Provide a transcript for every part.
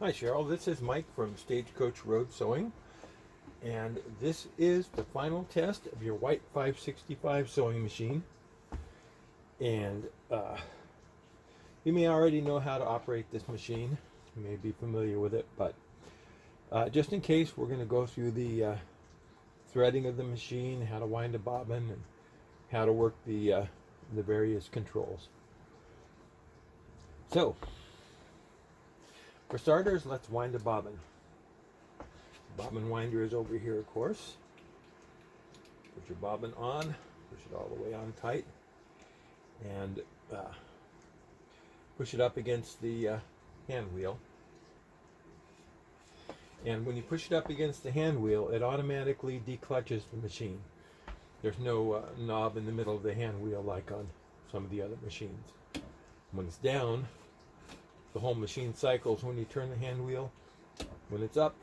Hi Cheryl, this is Mike from Stagecoach Road Sewing, and this is the final test of your white 565 sewing machine. And you may already know how to operate this machine, you may be familiar with it, but just in case, we're going to go through the threading of the machine, how to wind a bobbin, and how to work the various controls. So, for starters, let's wind a bobbin. Bobbin winder is over here, of course. Put your bobbin on, push it all the way on tight, and push it up against the hand wheel. And when you push it up against the hand wheel, it automatically declutches the machine. There's no knob in the middle of the hand wheel like on some of the other machines. When it's down, the whole machine cycles when you turn the hand wheel. When it's up,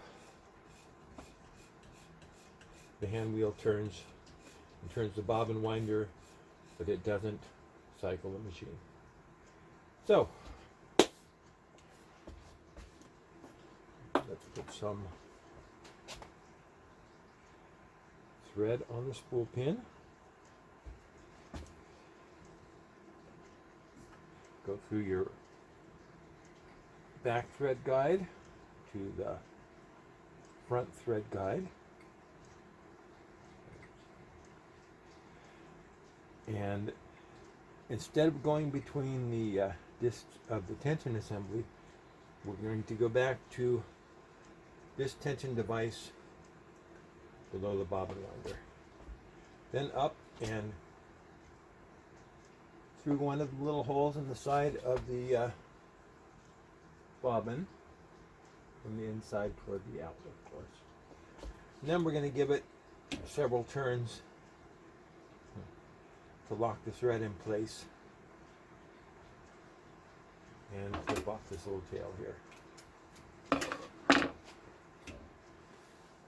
the hand wheel turns and turns the bobbin winder, but it doesn't cycle the machine. So, let's put some thread on the spool pin. Go through your back thread guide to the front thread guide, and instead of going between the discs of the tension assembly, we're going to go back to this tension device below the bobbin winder, then up and through one of the little holes in the side of the bobbin from the inside toward the out, of course. And then we're going to give it several turns to lock the thread in place and clip off this little tail here.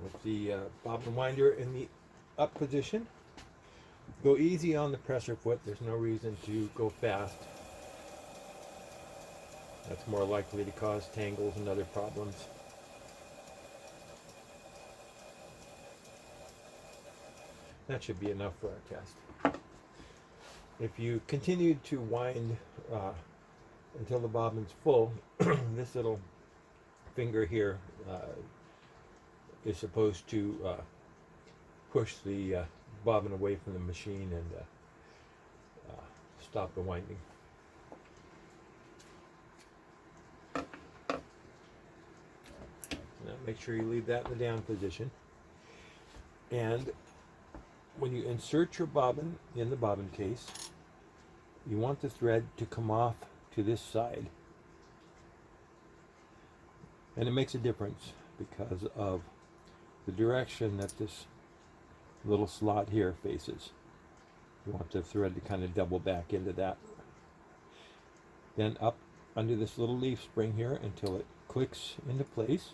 With the bobbin winder in the up position, go easy on the presser foot. There's no reason to go fast. That's more likely to cause tangles and other problems. That should be enough for our test. If you continue to wind until the bobbin's full, this little finger here is supposed to push the bobbin away from the machine and stop the winding. Now make sure you leave that in the down position. And when you insert your bobbin in the bobbin case, you want the thread to come off to this side. And it makes a difference because of the direction that this little slot here faces. You want the thread to kind of double back into that. Then up under this little leaf spring here until it clicks into place.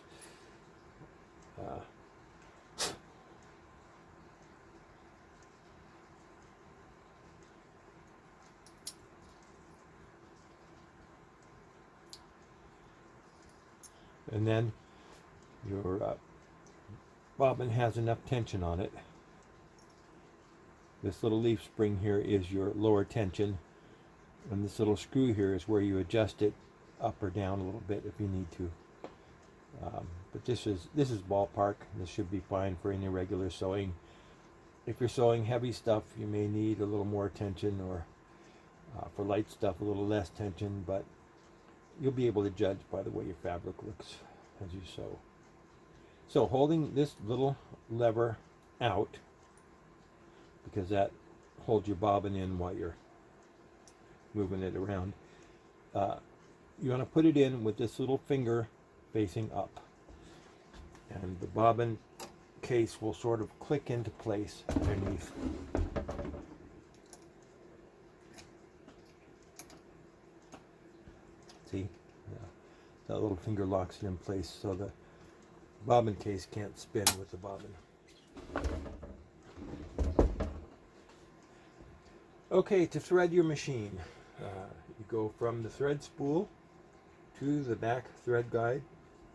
And then your bobbin has enough tension on it. This little leaf spring here is your lower tension, and this little screw here is where you adjust it up or down a little bit if you need to. But this is ballpark. This should be fine for any regular sewing. If you're sewing heavy stuff, you may need a little more tension, or for light stuff a little less tension, but you'll be able to judge by the way your fabric looks as you sew. So holding this little lever out, because that holds your bobbin in while you're moving it around, you want to put it in with this little finger facing up, and the bobbin case will sort of click into place underneath. See? Yeah. That little finger locks it in place so the bobbin case can't spin with the bobbin. Okay, to thread your machine, you go from the thread spool to the back thread guide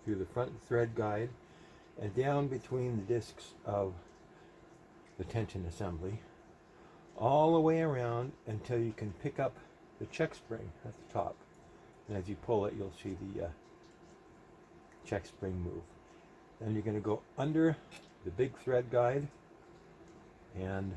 through the front thread guide and down between the discs of the tension assembly, all the way around until you can pick up the check spring at the top. And as you pull it, you'll see the check spring move. Then you're going to go under the big thread guide and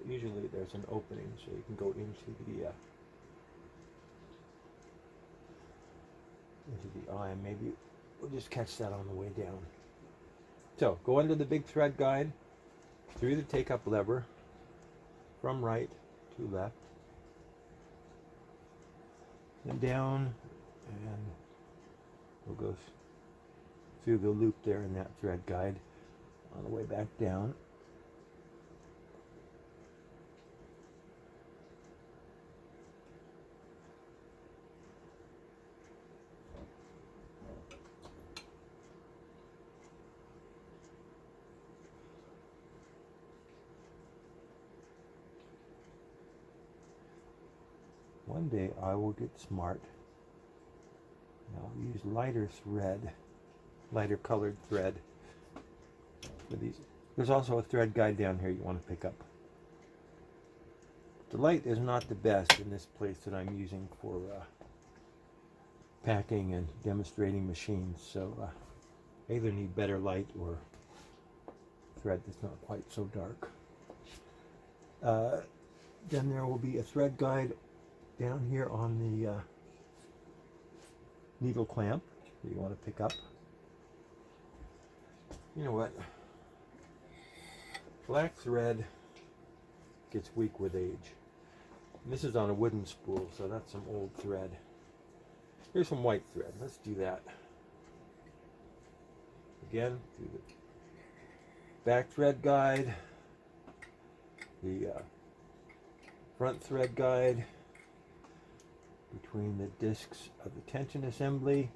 usually there's an opening so you can go into the eye, and maybe we'll just catch that on the way down. So go under the big thread guide, through the take-up lever, from right to left, and down, and we'll go through the loop there in that thread guide on the way back down. One day I will get smart. I'll use lighter thread, lighter colored thread for these. There's also a thread guide down here you want to pick up. The light is not the best in this place that I'm using for packing and demonstrating machines, so I either need better light or thread that's not quite so dark. Then there will be a thread guide down here on the needle clamp that you want to pick up. You know what? Black thread gets weak with age. And this is on a wooden spool, so that's some old thread. Here's some white thread. Let's do that. Again, through the back thread guide, the front thread guide, between the discs of the tension assembly,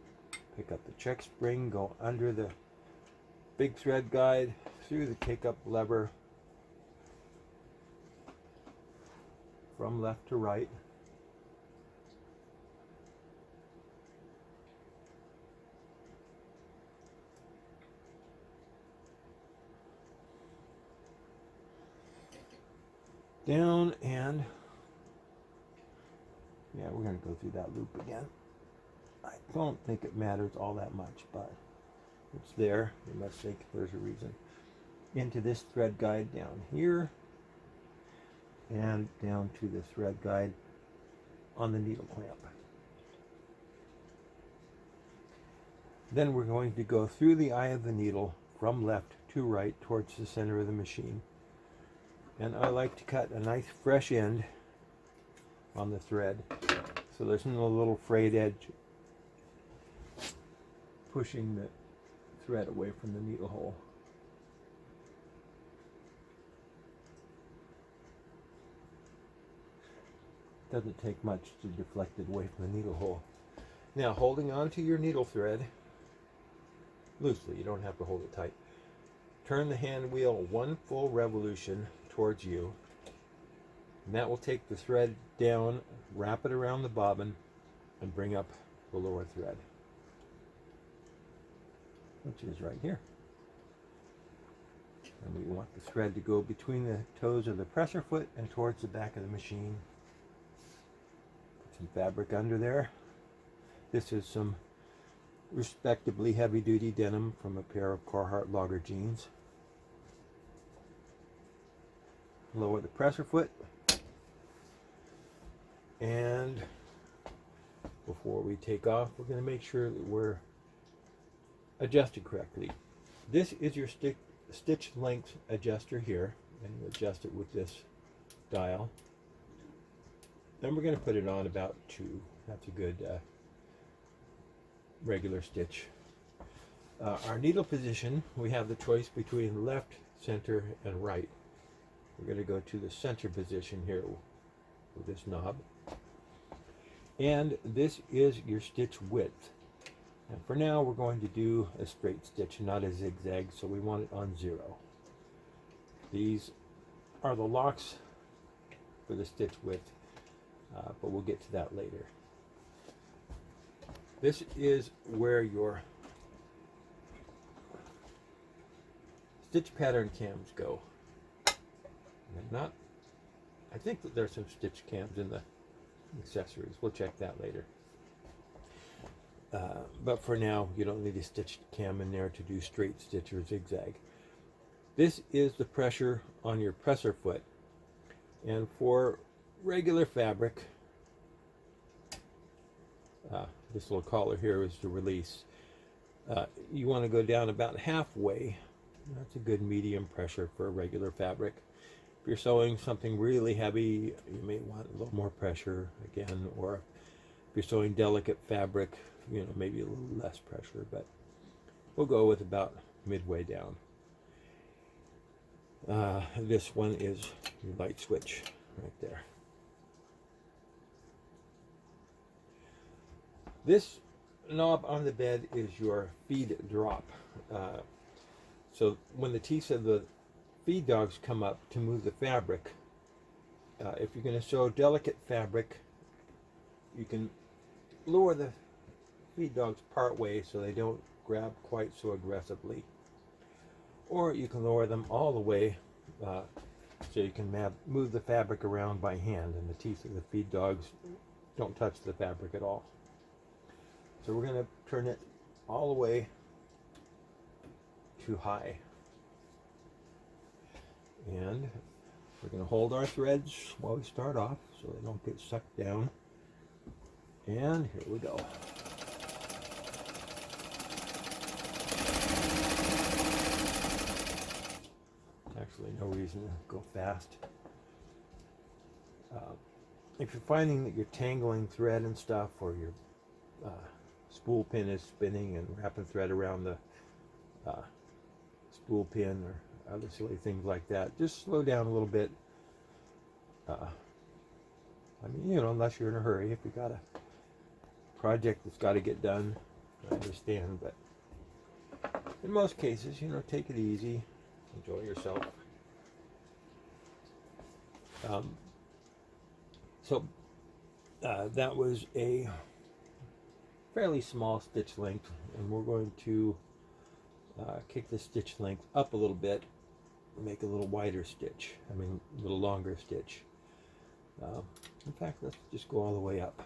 pick up the check spring, go under the big thread guide, through the take-up lever, from left to right, down, and yeah, we're going to go through that loop again. I don't think it matters all that much, but it's there. You must think there's a reason. Into this thread guide down here, and down to the thread guide on the needle clamp. Then we're going to go through the eye of the needle from left to right towards the center of the machine. And I like to cut a nice fresh end on the thread, so there's no little frayed edge pushing the thread away from the needle hole. Doesn't take much to deflect it away from the needle hole. Now, holding on to your needle thread loosely, you don't have to hold it tight. Turn the hand wheel one full revolution towards you, and that will take the thread down, wrap it around the bobbin, and bring up the lower thread, which is right here. And we want the thread to go between the toes of the presser foot and towards the back of the machine. Put some fabric under there. This is some respectably heavy-duty denim from a pair of Carhartt logger jeans. Lower the presser foot, and before we take off, we're going to make sure that we're adjusted correctly. This is your stitch length adjuster here, and you adjust it with this dial. Then we're going to put it on about 2. That's a good regular stitch. Our needle position, we have the choice between left, center, and right. We're going to go to the center position here with this knob. And this is your stitch width. And for now, we're going to do a straight stitch, not a zigzag, so we want it on 0. These are the locks for the stitch width, but we'll get to that later. This is where your stitch pattern cams go. I think that there's some stitch cams in the accessories. We'll check that later. But for now, you don't need a stitch cam in there to do straight stitch or zigzag. This is the pressure on your presser foot. And for regular fabric, this little collar here is the release. You want to go down about halfway. That's a good medium pressure for regular fabric. If you're sewing something really heavy, you may want a little more pressure again, or if you're sewing delicate fabric, maybe a little less pressure, but we'll go with about midway down. This one is your light switch right there. This knob on the bed is your feed drop. So when the teeth of the feed dogs come up to move the fabric, if you're going to sew delicate fabric, you can lower the feed dogs part way so they don't grab quite so aggressively. Or you can lower them all the way so you can move the fabric around by hand, and the teeth of the feed dogs don't touch the fabric at all. So we're going to turn it all the way to high. And we're going to hold our threads while we start off so they don't get sucked down. And here we go. Actually, no reason to go fast. If you're finding that you're tangling thread and stuff, or your spool pin is spinning and wrapping thread around the spool pin or other silly things like that, just slow down a little bit. Unless you're in a hurry. If you got a project that's got to get done, I understand, but in most cases, take it easy, enjoy yourself. That was a fairly small stitch length, and we're going to kick the stitch length up a little bit, make a little wider stitch, a little longer stitch. In fact, let's just go all the way up.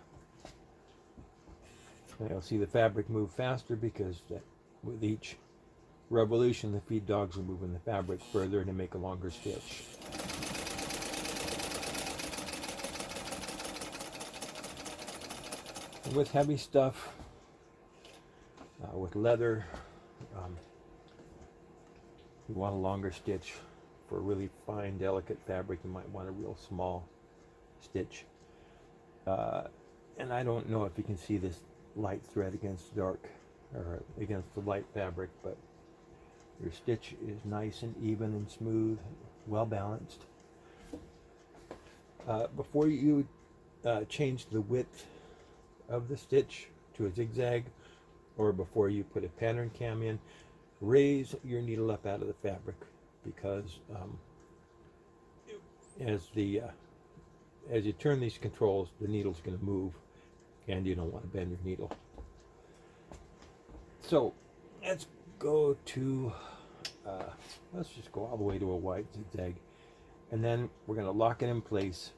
Now you'll see the fabric move faster because with each revolution, the feed dogs are moving the fabric further to make a longer stitch. And with heavy stuff, with leather, you want a longer stitch. For really fine, delicate fabric, you might want a real small stitch. And I don't know if you can see this light thread against dark, or against the light fabric, but your stitch is nice and even and smooth, well balanced. Before you change the width of the stitch to a zigzag, or before you put a pattern cam in, raise your needle up out of the fabric, because as you turn these controls, the needle's going to move, and you don't want to bend your needle. So let's go to let's just go all the way to a wide zigzag, and then we're going to lock it in place.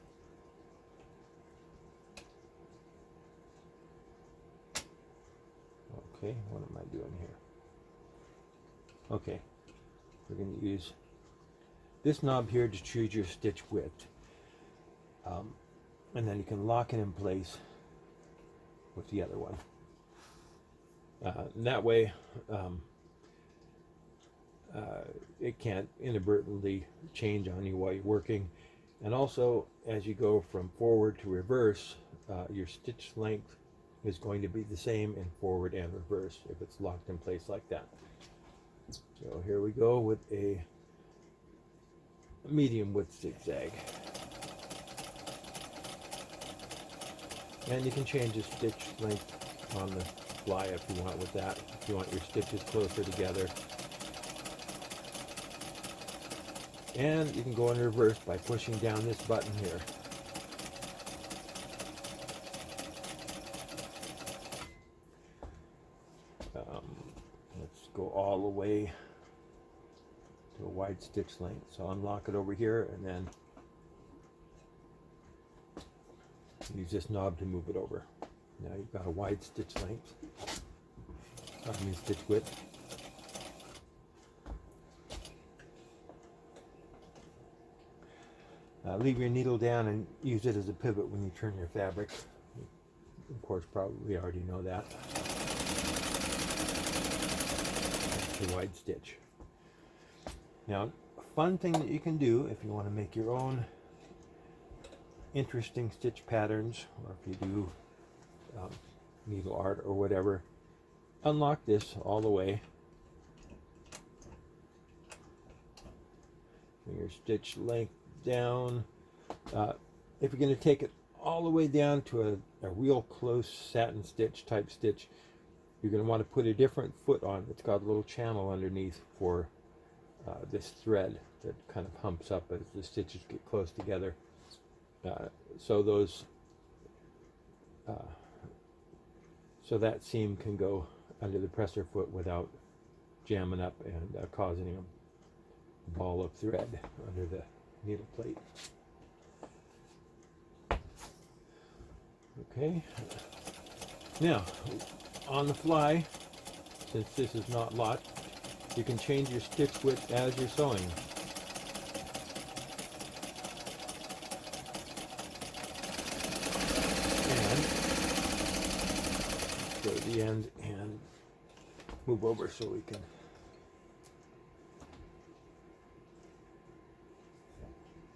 Okay, what am I doing here? Okay, we're going to use this knob here to choose your stitch width, and then you can lock it in place with the other one. That way it can't inadvertently change on you while you're working. And also, as you go from forward to reverse, your stitch length is going to be the same in forward and reverse if it's locked in place like that. So here we go with a medium width zigzag. And you can change the stitch length on the fly if you want with that, if you want your stitches closer together. And you can go in reverse by pushing down this button here. Let's go all the way to a wide stitch length. So unlock it over here and then use this knob to move it over. Now you've got a wide stitch length. I mean stitch width. Leave your needle down and use it as a pivot when you turn your fabric. Of course, probably already know that. That's a wide stitch. Now, a fun thing that you can do if you want to make your own interesting stitch patterns, or if you do needle art or whatever, unlock this all the way. Bring your stitch length down. If you're going to take it all the way down to a real close satin stitch type stitch, you're going to want to put a different foot on. It's got a little channel underneath for this thread that kind of humps up as the stitches get close together. So that seam can go under the presser foot without jamming up and causing a ball of thread under the needle plate. Okay, now on the fly, since this is not locked, you can change your stitch width as you're sewing. And go to the end and move over so we can.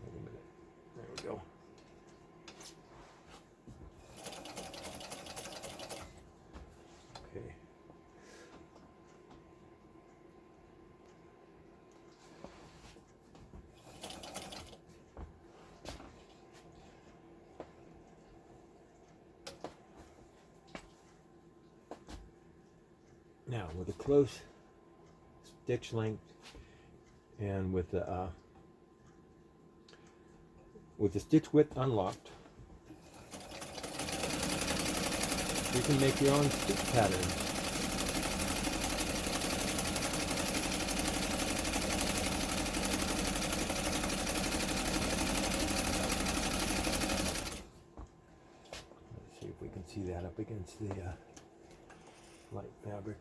Wait a minute. There we go. Okay. Now with a close stitch length and with the stitch width unlocked, you can make your own stitch patterns. Let's see if we can see that up against the light fabric.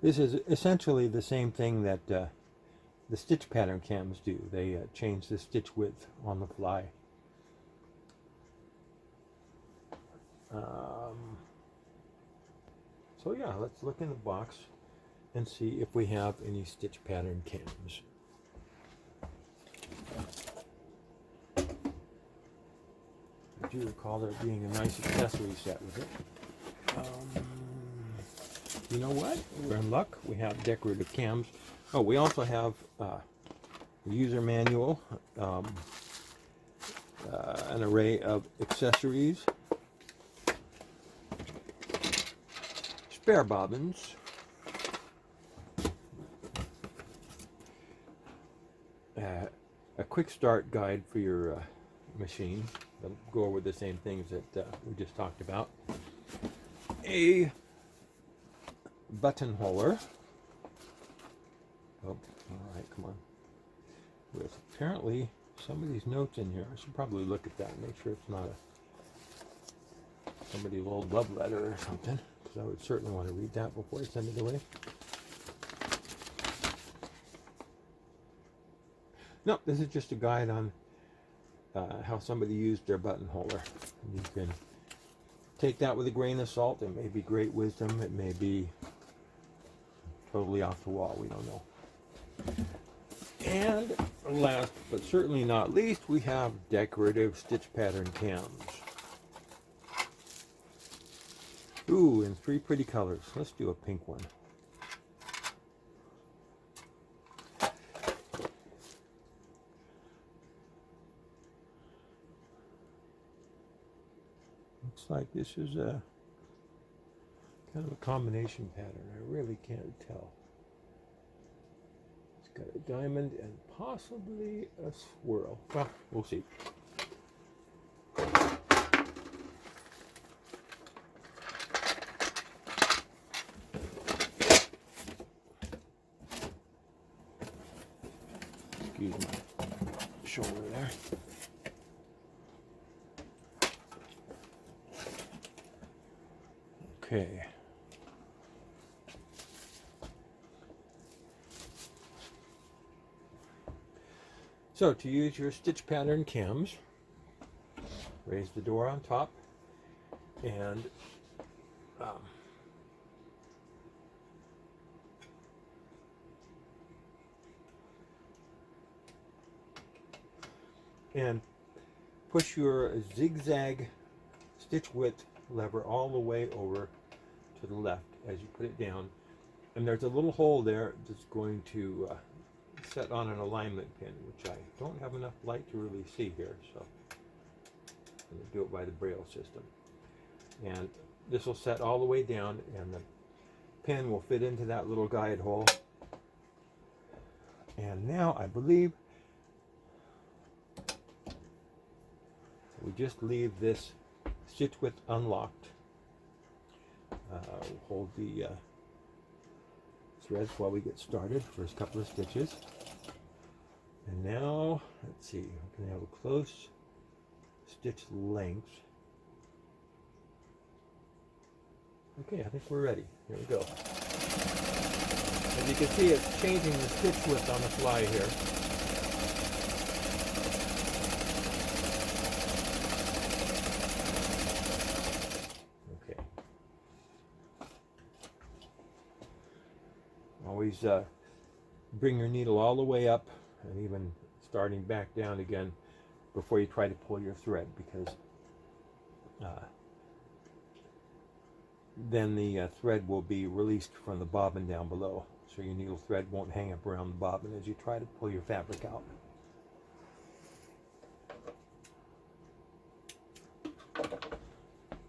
This is essentially the same thing that the stitch pattern cams do. They change the stitch width on the fly. So yeah, let's look in the box and see if we have any stitch pattern cams. I do recall there being a nice accessory set with it. You know what? We're in luck. We have decorative cams. Oh, we also have a user manual, an array of accessories, spare bobbins, a quick start guide for your machine. They'll go over the same things that we just talked about. A buttonholer. Oh, all right, come on. With apparently some of these notes in here. I should probably look at that and make sure it's not somebody's old love letter or something, because I would certainly want to read that before I send it away. No, this is just a guide on how somebody used their buttonholer. You can take that with a grain of salt. It may be great wisdom. It may be totally off the wall. We don't know. And last but certainly not least, we have decorative stitch pattern cams. Ooh, in 3 pretty colors. Let's do a pink one. Looks like this is a Kind of a combination pattern. I really can't tell. It's got a diamond and possibly a swirl. Well, we'll see. Excuse my shoulder there. Okay. So to use your stitch pattern cams, raise the door on top and push your zigzag stitch width lever all the way over to the left as you put it down. And there's a little hole there that's going to set on an alignment pin, which I don't have enough light to really see here, so I'm going to do it by the braille system. And this will set all the way down, and the pin will fit into that little guide hole. And now I believe we just leave this stitch width unlocked. We'll hold the threads while we get started, first couple of stitches. And now, let's see, we're going to have a close stitch length. Okay, I think we're ready. Here we go. As you can see, it's changing the stitch width on the fly here. Okay. Always bring your needle all the way up and even starting back down again before you try to pull your thread, because then the thread will be released from the bobbin down below, so your needle thread won't hang up around the bobbin as you try to pull your fabric out.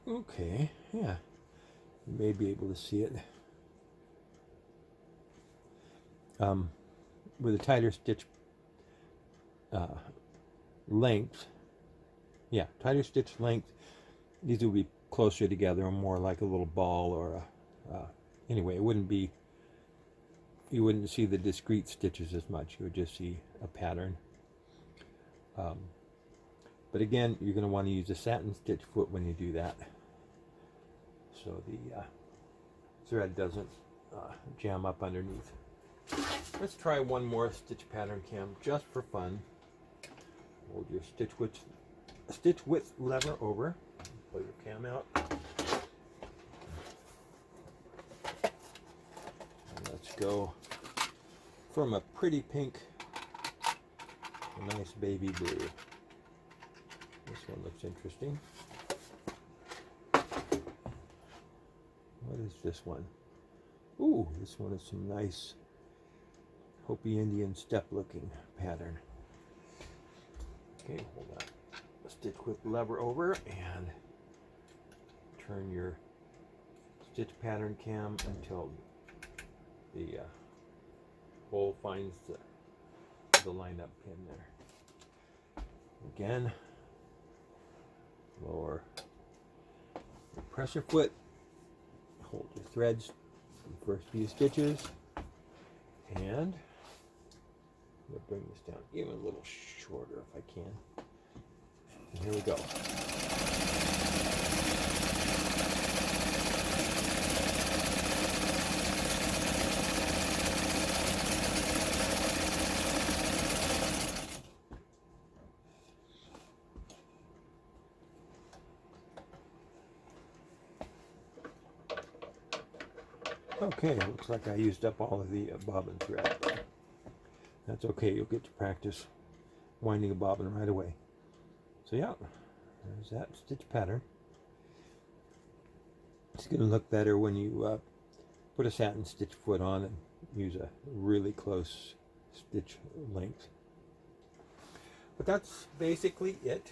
Okay, yeah, you may be able to see it. With a tighter stitch length, tighter stitch length, these will be closer together, more like a little ball, or anyway, it wouldn't be, you wouldn't see the discrete stitches as much, you would just see a pattern. But again, you're going to want to use a satin stitch foot when you do that, so the thread doesn't jam up underneath. Let's try one more stitch pattern cam just for fun. Hold your stitch width lever over. Pull your cam out. And let's go from a pretty pink, a nice baby blue. This one looks interesting. What is this one? Ooh, this one is some nice Hopi Indian step looking pattern. Okay, hold that stitch width lever over and turn your stitch pattern cam until the hole finds the lined up pin there. Again, lower your pressure foot, hold your threads for the first few stitches, and I'm going to bring this down even a little shorter if I can. And here we go. Okay, looks like I used up all of the bobbin thread. That's okay, you'll get to practice winding a bobbin right away. So yeah, there's that stitch pattern. It's going to look better when you put a satin stitch foot on and use a really close stitch length. But that's basically it.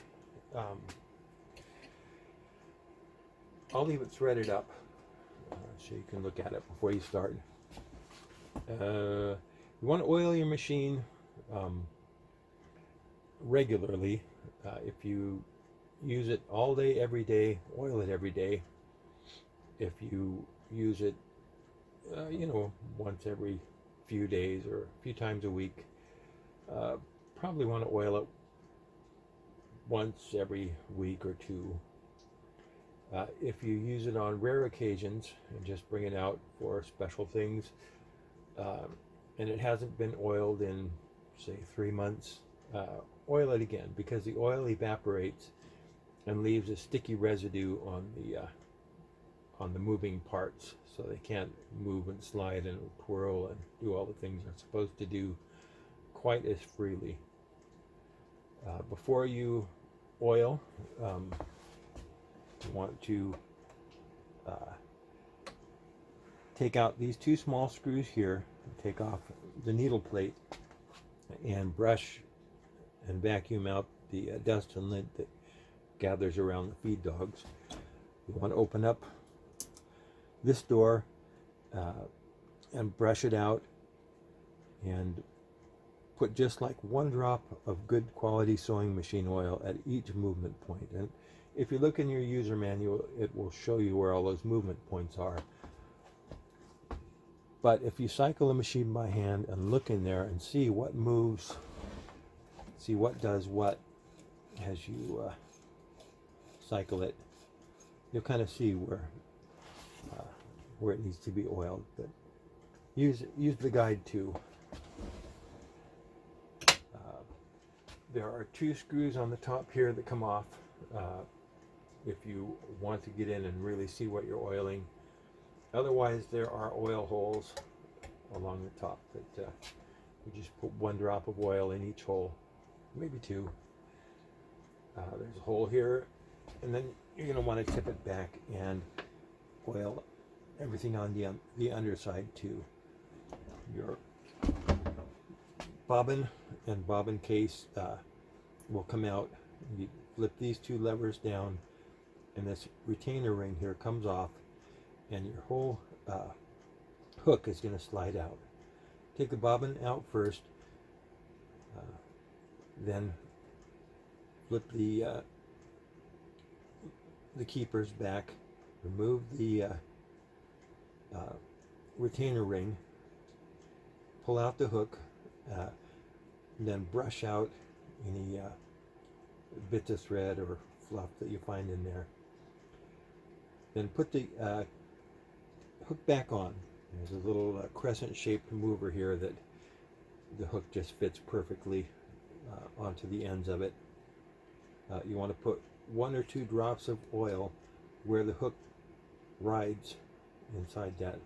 I'll leave it threaded up so you can look at it before you start. You want to oil your machine regularly. If you use it all day, every day, oil it every day. If you use it, once every few days or a few times a week, probably want to oil it once every week or two. If you use it on rare occasions and just bring it out for special things, and it hasn't been oiled in, say, 3 months, oil it again, because the oil evaporates and leaves a sticky residue on the moving parts, so they can't move and slide and twirl and do all the things they're supposed to do quite as freely. Before you oil, you want to take out these 2 small screws here, take off the needle plate, and brush and vacuum out the dust and lint that gathers around the feed dogs. You want to open up this door and brush it out, and put just like 1 drop of good quality sewing machine oil at each movement point. And if you look in your user manual, it will show you where all those movement points are. But if you cycle the machine by hand and look in there and see what moves, see what does what as you cycle it, you'll kind of see where it needs to be oiled. But use the guide too. There are 2 screws on the top here that come off if you want to get in and really see what you're oiling. Otherwise, there are oil holes along the top that you just put 1 drop of oil in each hole, maybe 2. There's a hole here, and then you're going to want to tip it back and oil everything on the underside too. Your bobbin and bobbin case will come out. You flip these 2 levers down, and this retainer ring here comes off, and your whole hook is going to slide out. Take the bobbin out first, then flip the keepers back, remove the retainer ring, pull out the hook, and then brush out any bits of thread or fluff that you find in there. Then put the hook back on. There's a little crescent-shaped mover here that the hook just fits perfectly onto the ends of it. You want to put 1 or 2 drops of oil where the hook rides inside that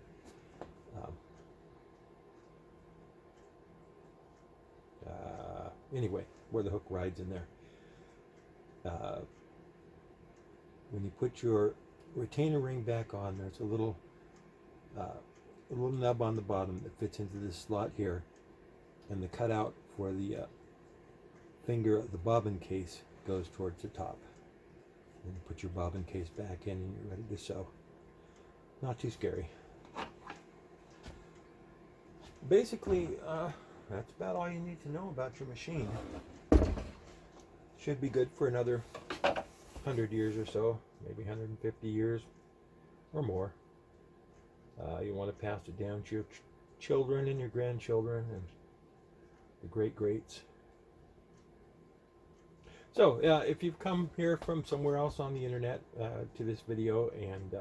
anyway, where the hook rides in there. When you put your retainer ring back on, there's a little nub on the bottom that fits into this slot here, and the cutout for the finger of the bobbin case goes towards the top. Then you put your bobbin case back in and you're ready to sew. Not too scary. Basically, that's about all you need to know about your machine. Should be good for another 100 years or so, maybe 150 years or more. You want to pass it down to your children and your grandchildren and the great-greats. So, if you've come here from somewhere else on the internet to this video and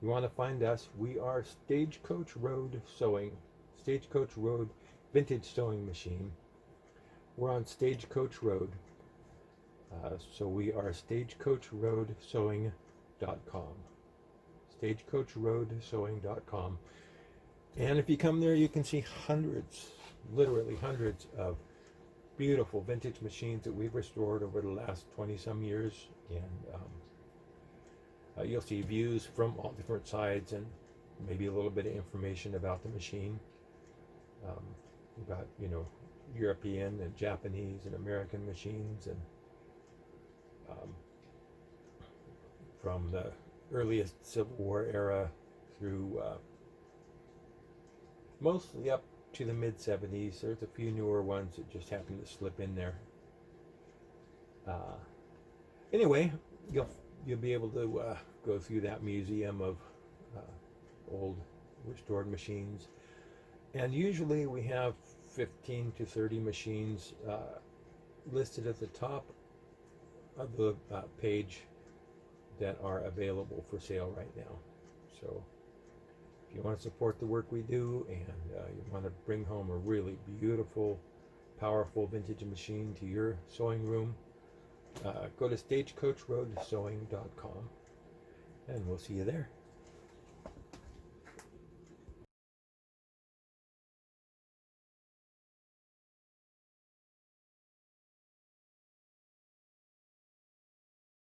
you want to find us, we are Stagecoach Road Sewing, Stagecoach Road Vintage Sewing Machine. We're on Stagecoach Road. So we are stagecoachroadsewing.com. stagecoachroadsewing.com. And if you come there, you can see hundreds, literally hundreds of beautiful vintage machines that we've restored over the last 20-some years. And you'll see views from all different sides and maybe a little bit of information about the machine. About, European and Japanese and American machines, and from the earliest Civil War era through mostly up to the mid 70s. There's a few newer ones that just happen to slip in there. Anyway, you'll be able to go through that museum of old restored machines, and usually we have 15 to 30 machines listed at the top of the page that are available for sale right now. So if you want to support the work we do, and you want to bring home a really beautiful, powerful vintage machine to your sewing room, go to stagecoachroadsewing.com, and we'll see you there.